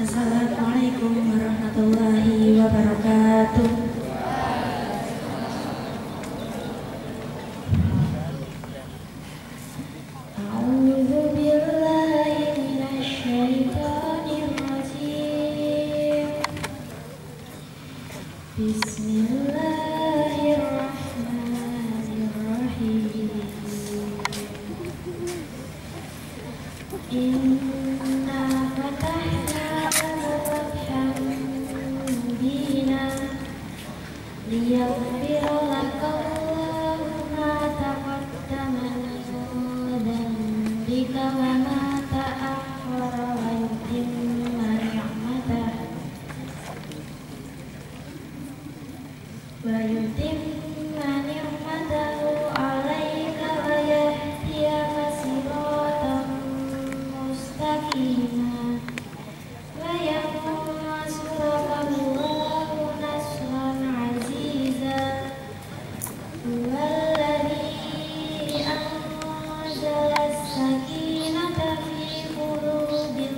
Assalamualaikum warahmatullahi wabarakatuh. A'udzu billahi minasy syaithanir rajim. Bismillahirrahmanirrahim. Inna fatahna fathan mubina liyaghfira lakallahu ma taqaddama min dhanbika wa ma ta'akhkhara wa yutimma ni'matahu 'alaika wa yahdiyaka siratan mustaqima wa yansuraka Allahu nasran 'aziza huwallazi anzala as-sakinata fi qulubil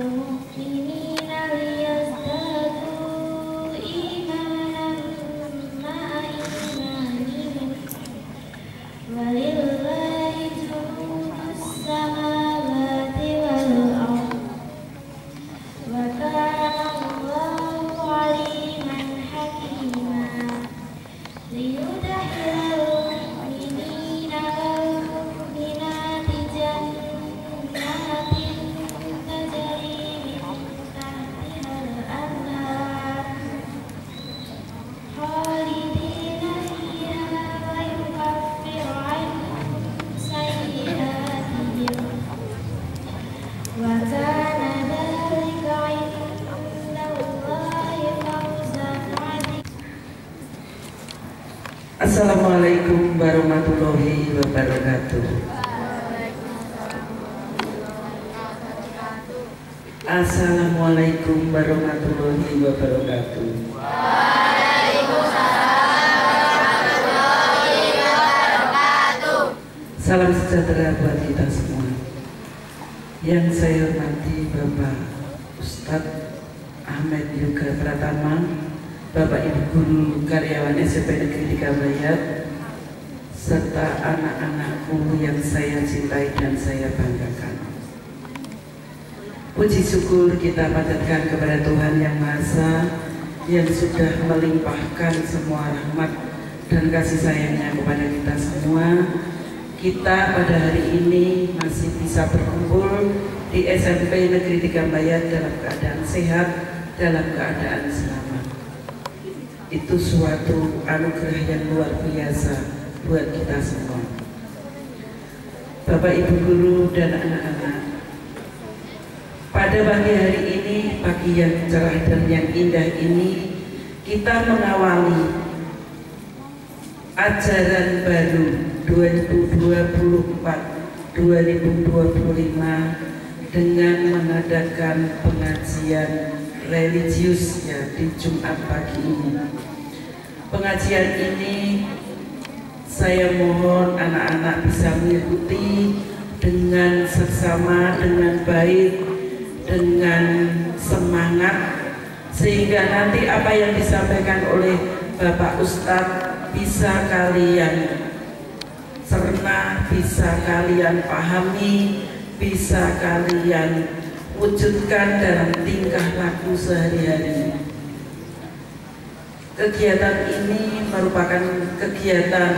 mu'minina liyazdadu imanan ma'a imanihim walillahi junudus samawati wal ardh wa kana Allahu 'aliman hakima liyudkhilal mu'minina wal mu'minati jannatin tajri min tahtihal anhar khalidina fiha wa yukaffir 'anhum sayyi'atihim wa kana dhalika 'indallahi fawzan 'azima. Assalamualaikum warahmatullahi wabarakatuh. Assalamualaikum warahmatullahi wabarakatuh. Salam sejahtera buat kita semua. Yang saya hormati Bapak Ustadz Ahmed Yoga Pratama, Bapak Ibu Guru karyawan SMP Negeri 3 Bayat, serta anak-anakku yang saya cintai dan saya banggakan. Puji syukur kita panjatkan kepada Tuhan Yang Maha Esa yang sudah melimpahkan semua rahmat dan kasih sayangnya kepada kita semua. Kita pada hari ini masih bisa berkumpul di SMP Negeri 3 Bayat dalam keadaan sehat, dalam keadaan selamat. Itu suatu anugerah yang luar biasa buat kita semua. Bapak Ibu Guru dan anak-anak, pada pagi hari ini, pagi yang cerah dan yang indah ini, kita mengawali ajaran baru 2024-2025 dengan mengadakan pengajian religius ya di Jumat pagi ini. Pengajian ini saya mohon anak-anak bisa mengikuti dengan seksama, dengan baik, dengan semangat, sehingga nanti apa yang disampaikan oleh Bapak Ustadz bisa kalian cerna, bisa kalian pahami, bisa kalian wujudkan dalam tingkah laku sehari-hari. Kegiatan ini merupakan kegiatan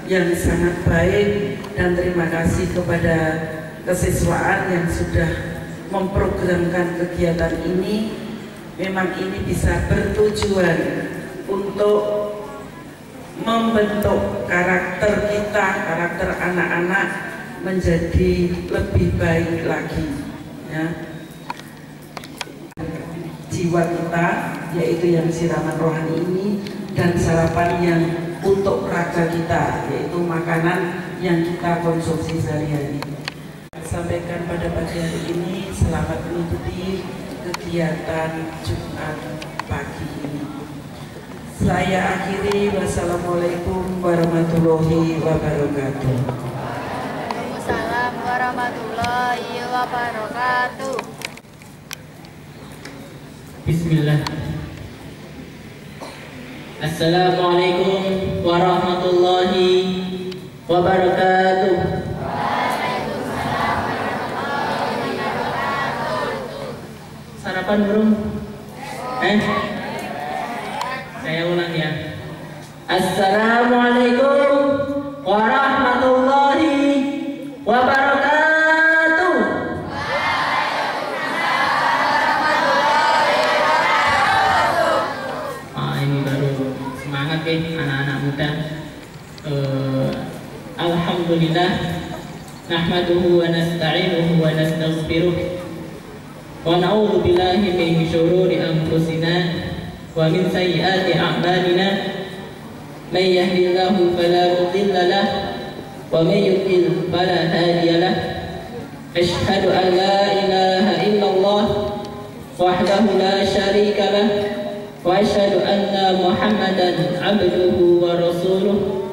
yang sangat baik dan terima kasih kepada kesiswaan yang sudah memprogramkan kegiatan ini. Memang ini bisa bertujuan untuk membentuk karakter kita, karakter anak-anak menjadi lebih baik lagi ya. Jiwa kita, yaitu yang siraman rohani ini, dan sarapan yang untuk raga kita, yaitu makanan yang kita konsumsi sehari-hari. Sampaikan pada pagi hari ini, selamat mengikuti kegiatan Jumat pagi ini. Saya akhiri, wassalamualaikum warahmatullahi wabarakatuh. warahmatullahi wabarakatuh. Bismillah. Assalamualaikum warahmatullahi wabarakatuh. Sarapan belum? Saya ulang ya. Assalamualaikum warahmatullahi wabarakatuh. Ini baru semangat ya anak-anak muda. Alhamdulillah, nahmaduhu wa nasta'inuhu wa nastaghfiruh wa na'udzu billahi min syururi anfusina wa min sayyiati a'malina. May yahdihillahu fala mudilla lahu wa may yudlil fala hadiya lahu. Asyhadu an la ilaha illallah wahdahu la syarika lahu wa asyhadu anna Muhammadan abduhu wa rasuluh.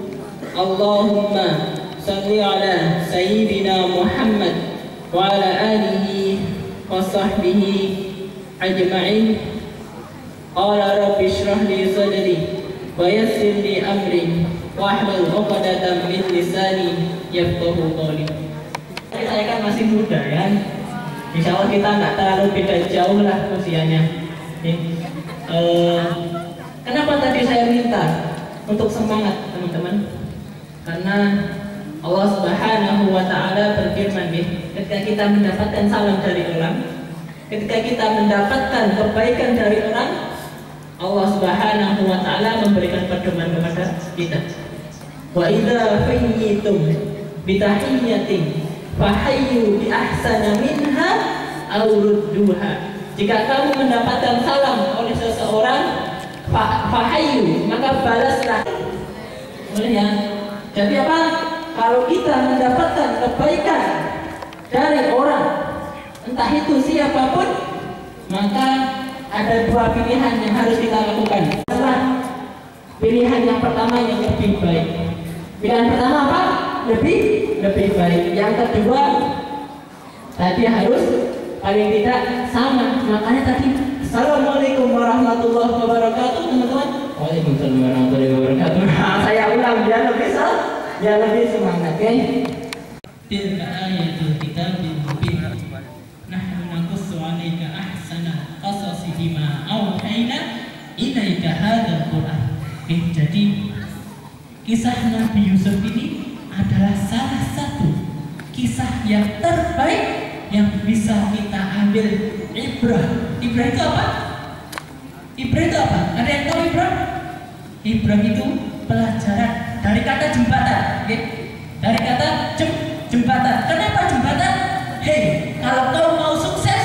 Allahumma salli ala sayyidina Muhammad wa ala alihi wa sahbihi ajma'in. Qala rabbi shrah li sadri wa yassir li amri wahlul 'uqdatam min lisani yafqahu qawli. Saya kan masih muda ya. Insya Allah kita nggak terlalu beda jauh lah usianya. Kenapa tadi saya minta untuk semangat teman-teman? Karena Allah Subhanahu wa Ta'ala berfirman, ketika kita mendapatkan salam dari orang, ketika kita mendapatkan kebaikan dari orang, Allah Subhanahu wa Ta'ala memberikan pedoman kepada kita. Wa idza fayyitum bitahiyyatin fahayyu bi ahsana minha aw rudduha. Jika kamu mendapatkan salam oleh seseorang, fahayyu, maka balaslah. Boleh ya? Jadi apa? Kalau kita mendapatkan kebaikan dari orang, entah itu siapapun, maka ada dua pilihan yang harus kita lakukan. Pilihan yang pertama yang lebih baik. Pilihan pertama apa? Lebih baik. Yang kedua, tadi harus paling tidak sama. Makanya tadi Assalamualaikum warahmatullahi wabarakatuh, teman-teman. Waalaikumsalam warahmatullahi wabarakatuh. Saya ulang biar lebih semangat, ya. Tilka ayatul kitabil mubin. Nahnu naqussu 'alaika ahsana qasasi bima auhayna ilaika hadzal Qur'an. Jadi kisah Nabi Yusuf ini adalah salah satu kisah yang terbaik yang bisa kita ambil ibrah. Ibrah itu apa? Ibrah itu apa? Ada yang tahu ibrah? Ibrah itu pelajaran dari kata jembatan, okay? Dari kata jembatan. Kenapa jembatan? Hei, kalau kau mau sukses,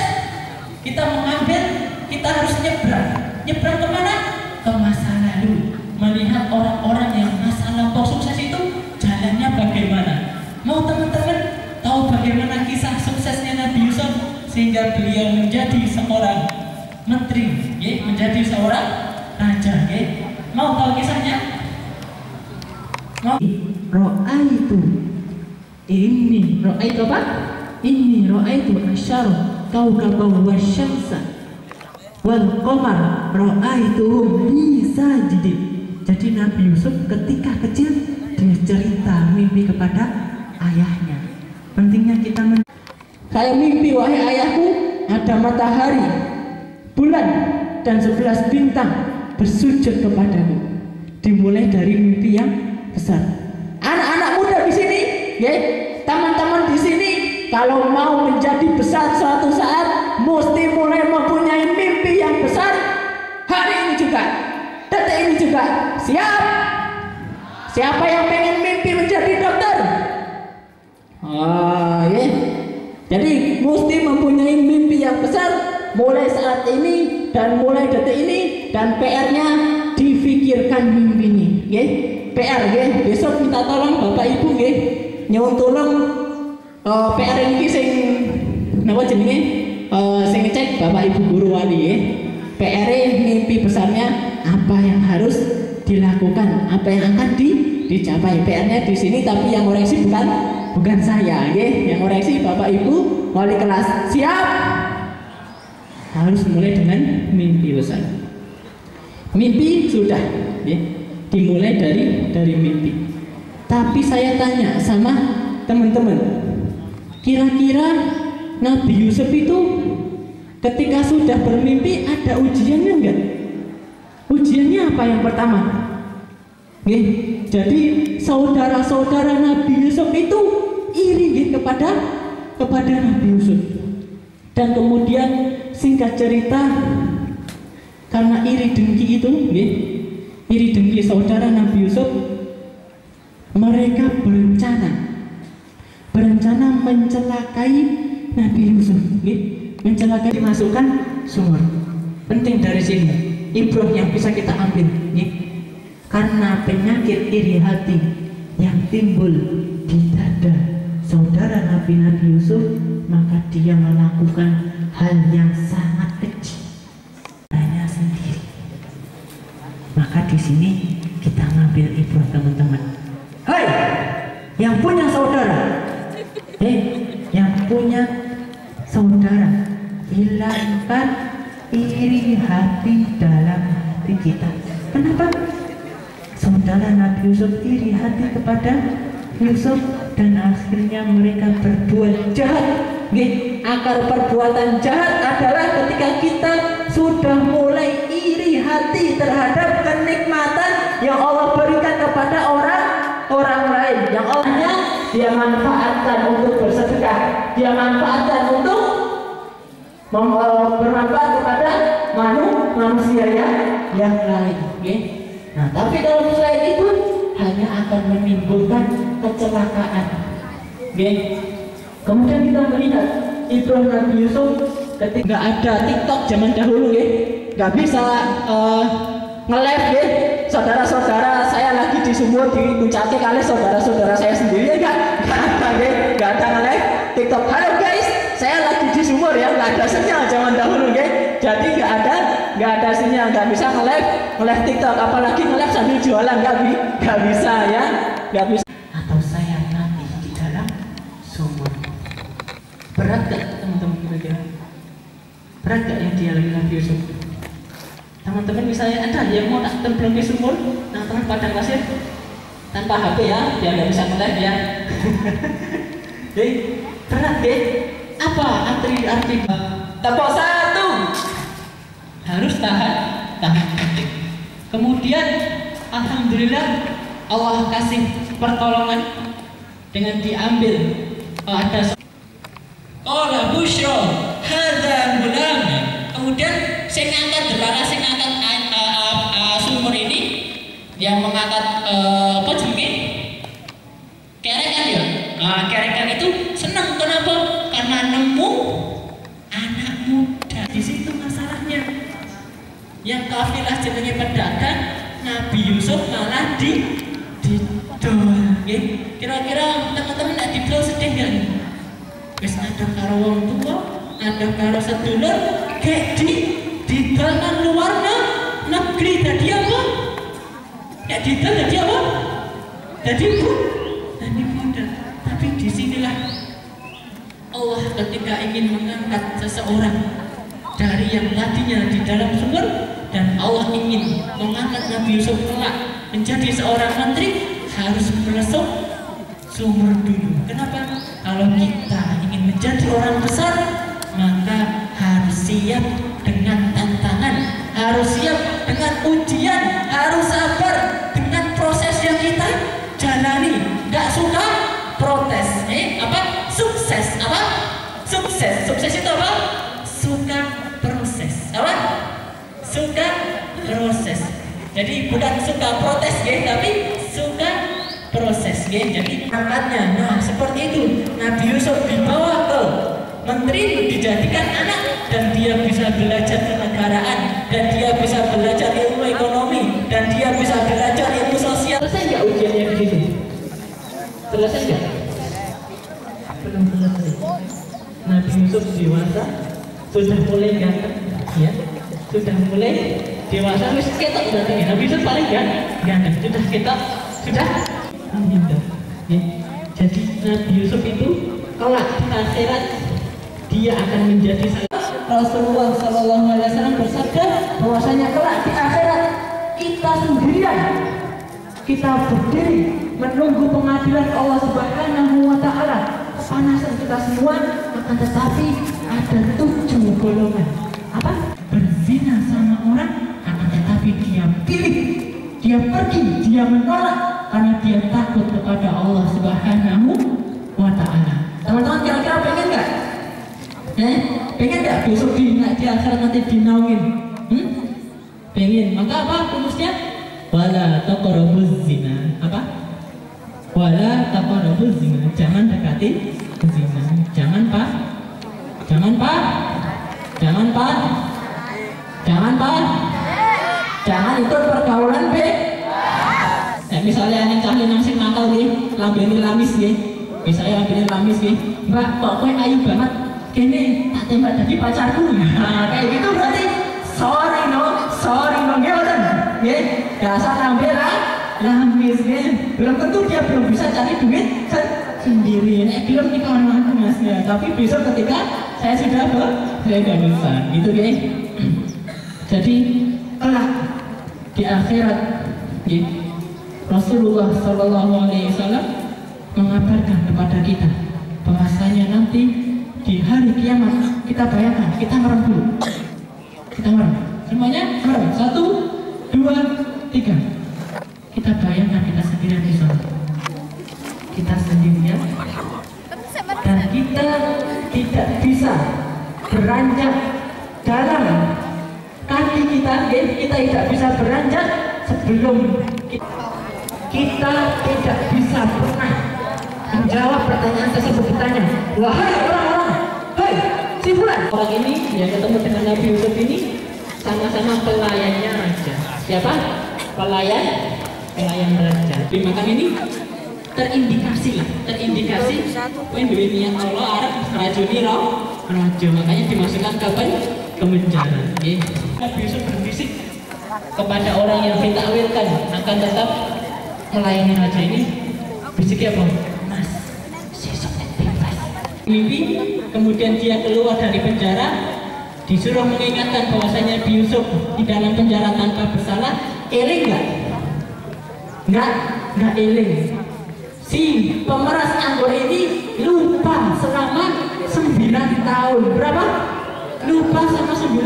kita harus nyebrang. Nyebrang kemana? Ke masa lalu. Melihat orang-orang yang masa lampau sukses itu jalannya bagaimana. Mau teman-teman tahu bagaimana kisah suksesnya Nabi Yusuf sehingga beliau menjadi seorang menteri, ya? Menjadi seorang raja, ya? Mau tahu kisahnya? Mau? Ro'aitu apa? Ini ro'aitu asyara kaukaban wasyamsa wal qamar ro'aituhum li sajidin. Jadi Nabi Yusuf ketika kecil dia cerita mimpi kepada ayahnya. Pentingnya kita saya mimpi wahai ayahku ada matahari, bulan dan 11 bintang bersujud kepadamu. Dimulai dari mimpi yang besar. Anak-anak muda di sini, ya, teman-teman di sini, kalau mau menjadi besar suatu saat, mesti mulai mempunyai mimpi yang besar. Hari ini juga, detik ini juga. Siap? Siapa yang pengen mimpi menjadi dokter? Ya. Jadi mesti mempunyai mimpi yang besar mulai saat ini dan mulai detik ini, dan PR-nya difikirkan mimpinya, nggih. PR nggih, besok minta tolong Bapak Ibu nggih, nyuwun tolong PR ini sing napa jenenge? Sing ngecek Bapak Ibu guru wali nggih. PR mimpi besarnya apa yang harus dilakukan, apa yang akan dicapai. PR-nya di sini, tapi yang ngoreksi bukan bukan saya, yang ngoreksi Bapak Ibu wali kelas. Siap? Harus mulai dengan mimpi besar. Mimpi sudah, dimulai dari mimpi. Tapi saya tanya sama teman-teman, kira-kira Nabi Yusuf itu ketika sudah bermimpi ada ujiannya enggak? Ujiannya apa yang pertama? Jadi saudara-saudara Nabi Yusuf itu iri kepada Nabi Yusuf. Dan kemudian singkat cerita, karena iri dengki itu, iri dengki saudara Nabi Yusuf, mereka berencana mencelakai Nabi Yusuf, mencelakai, dimasukkan sumur. Penting dari sini ibrah yang bisa kita ambil, karena penyakit iri hati yang timbul di dada saudara Nabi Yusuf, maka dia melakukan hal yang sangat kecil hanya sendiri. Maka di sini kita ngambil ibrah, teman-teman. Hai, yang punya saudara, yang punya saudara, hilangkan iri hati dalam hati kita. Kenapa? Saudara Nabi Yusuf iri hati kepada Yusuf dan akhirnya mereka berbuat jahat. Akar perbuatan jahat adalah ketika kita sudah mulai iri hati terhadap kenikmatan yang Allah berikan kepada orang lain, yang Allahnya dia manfaatkan untuk bersedekah, dia manfaatkan untuk bermanfaat kepada manusia yang lain. Nah, tapi kalau selain itu hanya akan menimbulkan kecelakaan. Kemudian kita melihat ibrah Nabi Yusuf ketika nggak ada TikTok zaman dahulu, nggak bisa nge-live, saudara-saudara saya lagi di sumur diucapkan kali saudara-saudara saya sendiri, nggak ada nge-live TikTok. Halo guys, saya lagi di sumur ya, nggak ada sinyal zaman dahulu, jadi nggak ada sinyal, nggak bisa nge-live TikTok, apalagi nge-live sambil jualan, nggak bisa ya, nggak bisa. Atau saya nanti di dalam sumur. Berat gak teman-teman kira-kira? Berat gak yang dialami Nabi Yusuf? Teman-teman misalnya ada yang mau tak temblang di sumur, teman-teman padang pasir tanpa HP ya, dia nggak bisa nge-live ya. Berat apa arti tepuk satu, harus tahan. Kemudian alhamdulillah Allah kasih pertolongan dengan diambil ada Ola Bushro hadza gulam. Kemudian saya ngangkat delana, saya ngangkat sumur ini, yang mengangkat apa jenenge? Kerekan ya. Kerekan itu senang, kenapa? Karena nemu anak muda. Di situ masalahnya. Yang kafilah jenenge pedagang, Nabi Yusuf malah didol. Kira-kira teman-teman nak didol sedih nggak? Wis ada karo wong tua, ada karo sedulur, kayak di dalam luar negeri tadi apa? Ya di dalam tadi apa? Tadi muda. Tapi disinilah Allah ketika ingin mengangkat seseorang dari yang tadinya di dalam sumur, dan Allah ingin mengangkat Nabi Yusuf kelak menjadi seorang menteri, harus melesuk sumur dulu. Kenapa? Kalau kita ingin menjadi orang besar, maka harus siap dengan tantangan, harus siap dengan ujian, harus sabar dengan proses yang kita jalani. Gak suka protes, sukses apa? Sukses itu apa? Suka proses, apa? Suka proses. Jadi bukan suka protes, tapi suka proses, jadi angkatnya. Nah seperti itu Nabi Yusuf dibawa ke menteri, dijadikan anak, dan dia bisa belajar kenegaraan, dan dia bisa belajar ilmu ekonomi, dan dia bisa belajar ilmu sosial. Selesai nggak ujiannya di situ? Selesai nggak? Belum selesai. Nabi Yusuf dewasa, sudah mulai ganteng, ya, sudah mulai dewasa, wis ketok berarti. Nabi Yusuf paling ganteng, sudah ketok, sudah. Ya. Jadi Nabi Yusuf itu kelak di akhirat dia akan menjadi Rasulullah SAW bersabda bahwasanya kelak di akhirat kita sendirian, kita berdiri menunggu pengadilan Allah Subhanahu wa Ta'ala. Kepanasan kita semua, akan tetapi ada 7 golongan. Apa? Berzina sama orang, akan tetapi dia pilih, dia pergi, dia menolak karena dia takut kepada Allah Subhanahu wa Ta'ala. Teman-teman kira-kira pengen nggak? Pengen nggak besok di akhirat nanti dinaungin? Pengen. Maka apa rumusnya? Wala taqrabuz zina. Apa? Wala taqrabuz zina. Jangan dekati zina. Jangan pak. Jangan pak. Jangan pak. Jangan pak. Jangan ikut pergaulan B. Misalnya yang cahli nangsing nakal nih, lambeni lamis nih. Misalnya lambeni lamis nih, Mbak, kok kowe ayu banget. Kene tak tembak jadi pacarku. Nah, kayak gitu berarti sorry no, nggih, nggih. Dasar lambe lamis nggih. Belum tentu dia belum bisa cari duit sendiri. Nek belum di kawan Mas ya. Tapi besok ketika saya sudah berusaha, gitu nggih. Jadi kelak di akhirat nggih, Rasulullah SAW mengabarkan kepada kita bahwasanya nanti di hari kiamat kita bayangkan, kita merem dulu, kita merem, semuanya merem, 1, 2, 3. Kita bayangkan kita sendirian di sana, kita sendirian, dan kita tidak bisa beranjak dalam kaki kita tidak bisa beranjak sebelum kita tidak bisa pernah menjawab pertanyaan tersebut. Ditanya, wahai orang-orang, hei si fulan. Orang ini yang ketemu dengan Nabi Yusuf ini sama-sama pelayannya raja. Siapa? Pelayan raja. Di makam ini terindikasi dunia Allah Arab rajuni raja, makanya dimasukkan ke penjara. Nabi Yusuf berbisik kepada orang yang ditakwilkan akan tetap melayani raja ini. Bisiknya apa? Mas, sesuk bebas. Mimpi, kemudian dia keluar dari penjara, disuruh mengingatkan bahwasanya Nabi Yusuf di dalam penjara tanpa bersalah. Eling nggak? Nggak eling. Si pemeras anggur ini lupa selama 9 tahun. Berapa? Lupa sama 9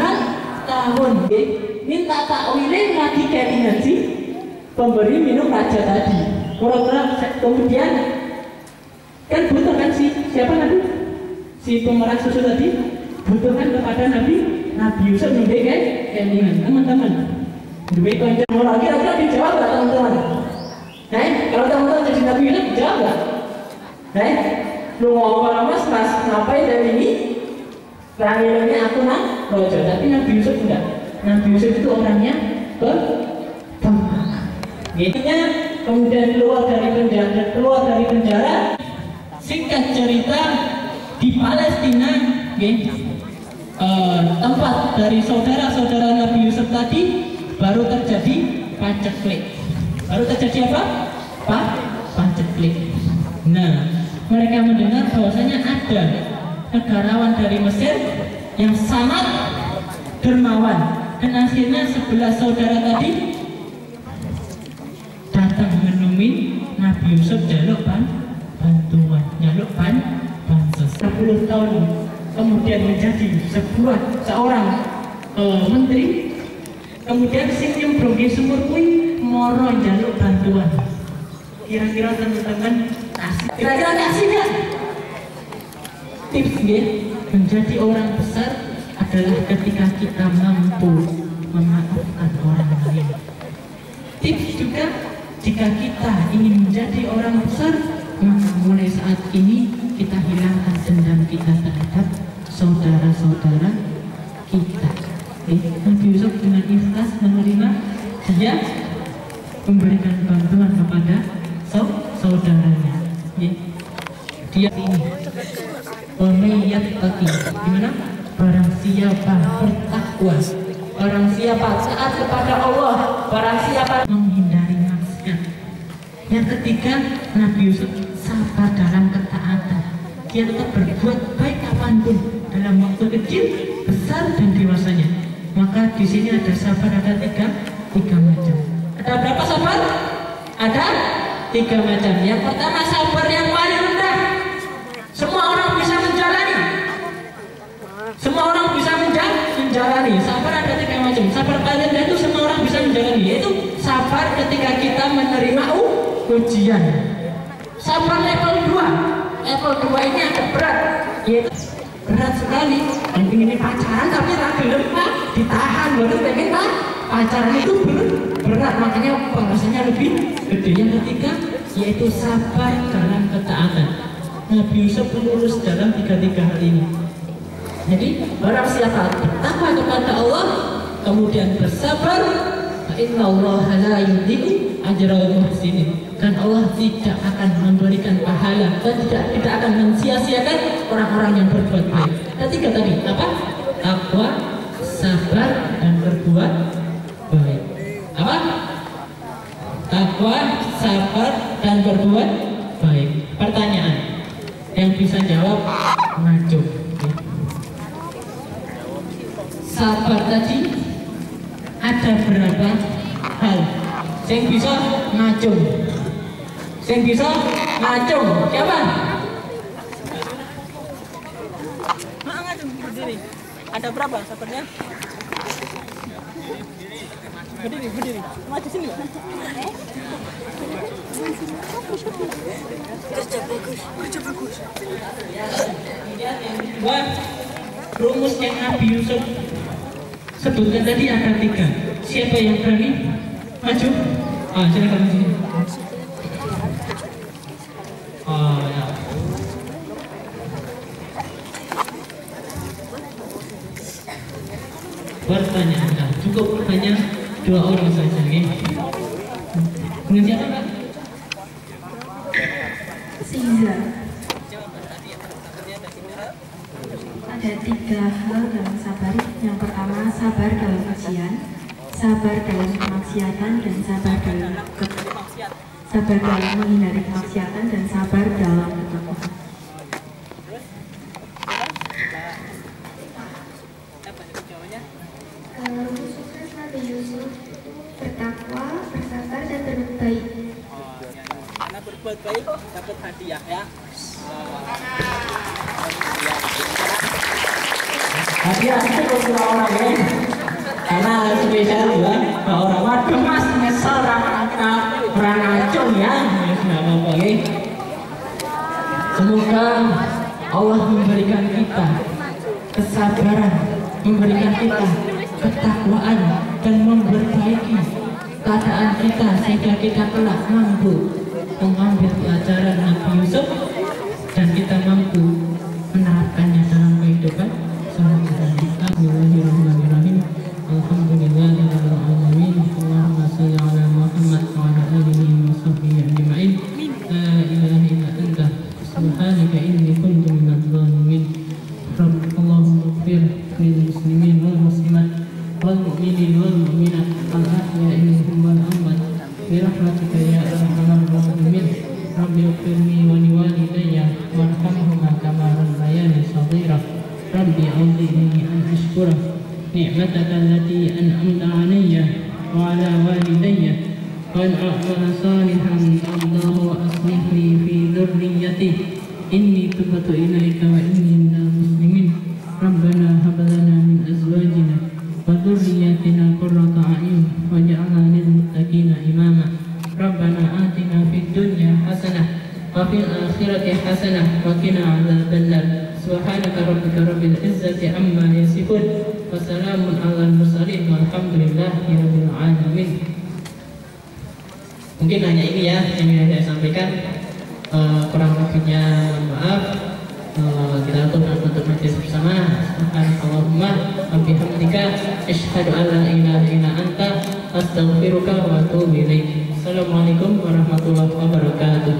tahun. Minta takwilin lagi kelingan si pemberi minum raja tadi. Kemudian kan butuh kan siapa nanti? Si pemeras susu tadi butuhkan kepada Nabi Yusuf nih kan? Kelingan teman-teman. Duit konco moral kira-kira dijawab nggak teman-teman? Kalau teman-teman jadi Nabi Yusuf dijawab nggak? Lu ngomong mas ngapain dari ini? Panggilannya aku rojo, tapi Nabi Yusuf enggak. Nabi Yusuf itu orangnya pemaaf. Gitunya kemudian keluar dari penjara. Singkat cerita di Palestina, tempat dari saudara-saudara Nabi Yusuf tadi baru terjadi paceklik. Baru terjadi apa? Paceklik. Nah, mereka mendengar bahwasanya ada negarawan dari Mesir yang sangat dermawan, dan akhirnya 11 saudara tadi datang menemui Nabi Yusuf jaluk bantuan, jaluk bansos. 10 tahun kemudian menjadi seorang menteri, kemudian sing nyemplung sumur kuwi moro jaluk bantuan. Kira-kira teman-teman kasih? Kira-kira kasih nggak? Tips menjadi orang besar adalah ketika kita mampu memaafkan orang lain. Tips juga jika kita ingin menjadi orang besar, maka mulai saat ini kita hilangkan dendam kita terhadap saudara-saudara kita. Nabi Yusuf dengan ikhlas menerima, dia memberikan bantuan kepada saudaranya. Dia ini Wamayyattaqi, gimana? Barang siapa bertakwa, barang siapa taat kepada Allah, barang siapa menghindari maksiat, Yang ketiga, Nabi Yusuf sabar dalam ketaatan. Dia tetap berbuat baik kapanpun dalam waktu kecil, besar dan dewasanya. Maka di sini ada sabar, ada tiga macam. Ada berapa sabar? Ada 3 macam. Yang pertama, sabar yang paling rendah. Semua orang bisa menjalani. Semua orang bisa menjalani. Sabar ada 3 macam. Sabar paling rendah itu semua orang bisa menjalani. Yaitu sabar ketika kita menerima ujian. Sabar level 2. Level 2 ini agak berat. Yaitu berat sekali. Dan ingin pacaran tapi tak belum ditahan. Baru pengen pacaran itu berat. Makanya rasanya lebih gede. Yang ketiga yaitu sabar dalam ketaatan. Nabi Yusuf lurus dalam 3 hal ini. Jadi barang siapa bertakwa kepada Allah kemudian bersabar, innallaha la yudhi'u ajral muhsinin, dan Allah tidak akan memberikan pahala dan tidak akan mensia-siakan orang-orang yang berbuat baik. Dan 3 tadi apa? Takwa, sabar, dan berbuat baik. Apa? Takwa, sabar, dan berbuat baik. Pertanyaan yang bisa jawab maju. Sabar tadi ada berapa hal? Yang bisa ngacung. Yang bisa ngacung. Siapa? Ngacung berdiri. Ada berapa sabarnya? Berdiri. Maju sini, Pak. Kerja bagus. Wah, rumus yang Nabi Yusuf sebutkan tadi ada 3. Siapa yang berani maju? Silakan di sini. Ya. Pertanyaan Anda cukup hanya 2 orang saja, okay? Dengan siapa, Pak? Siza. Ada 3 hal dalam sabar. Yang pertama, sabar dalam ujian, sabar dalam kemaksiatan, dan sabar dalam menghindari kemaksiatan, dan sabar dalam ketakwaan. Sukses Nabi Yusuf bertakwa, bersabar, dan berbuat baik. Karena berbuat baik dapat hadiah ya. Hadiah itu untuk orang ya. Karena spesial juga orang waduh mas nyesel orang acung ya. Nggak apa-apa ya. Semoga Allah memberikan kita kesabaran, memberikan kita ketakwaan, dan memperbaiki keadaan kita sehingga kita kelak mampu mengambil pelajaran Nabi Yusuf dan kita mampu menerapkannya dalam kehidupan sehari-hari. Bismillahirrahmanirrahim. Alhamdulillahirabbil alamin. Allahumma shalli ala Muhammad wa ala alihi wa sahbihi ajma'in. La ilaha illa anta subhanaka inni kuntu minadh dhalimin. Allahumma ighfir lil muslimin wal muslimat wal mu'minin wal mu'minat al ahya'i minhum wal amwat bi rahmatika ya arhamar rahimin. Rabbi ighfirli wa liwalidayya warhamhuma kama rabbayani shaghira. Rabbi a'udhini an ashkura ni'mataka allati an'amta 'alayya wa 'ala walidayya wa an a'mala salihan tardahu wa aslih li fi dhurriyyati inni tubtu ilaika wa inni minal muslimin. Rabbana hab lana min azwajina wa dhurriyyatina qurrata a'yun waj'alna lil muttaqina imama. Rabbana atina fid dunya hasanah wa fil akhirati hasanah wa qina adzabannar. Subhanaka rabbika rabbil izzati amma yasifun wa salamun alal mursalin walhamdulillahi rabbil alamin. Mungkin hanya ini ya yang ingin saya sampaikan. Kurang lebihnya maaf. Kita tutup majlis bersama. Subhanallahumma wa bihamdika asyhadu an la ilaha illa anta astaghfiruka wa atubu ilaik. Assalamualaikum warahmatullahi wabarakatuh.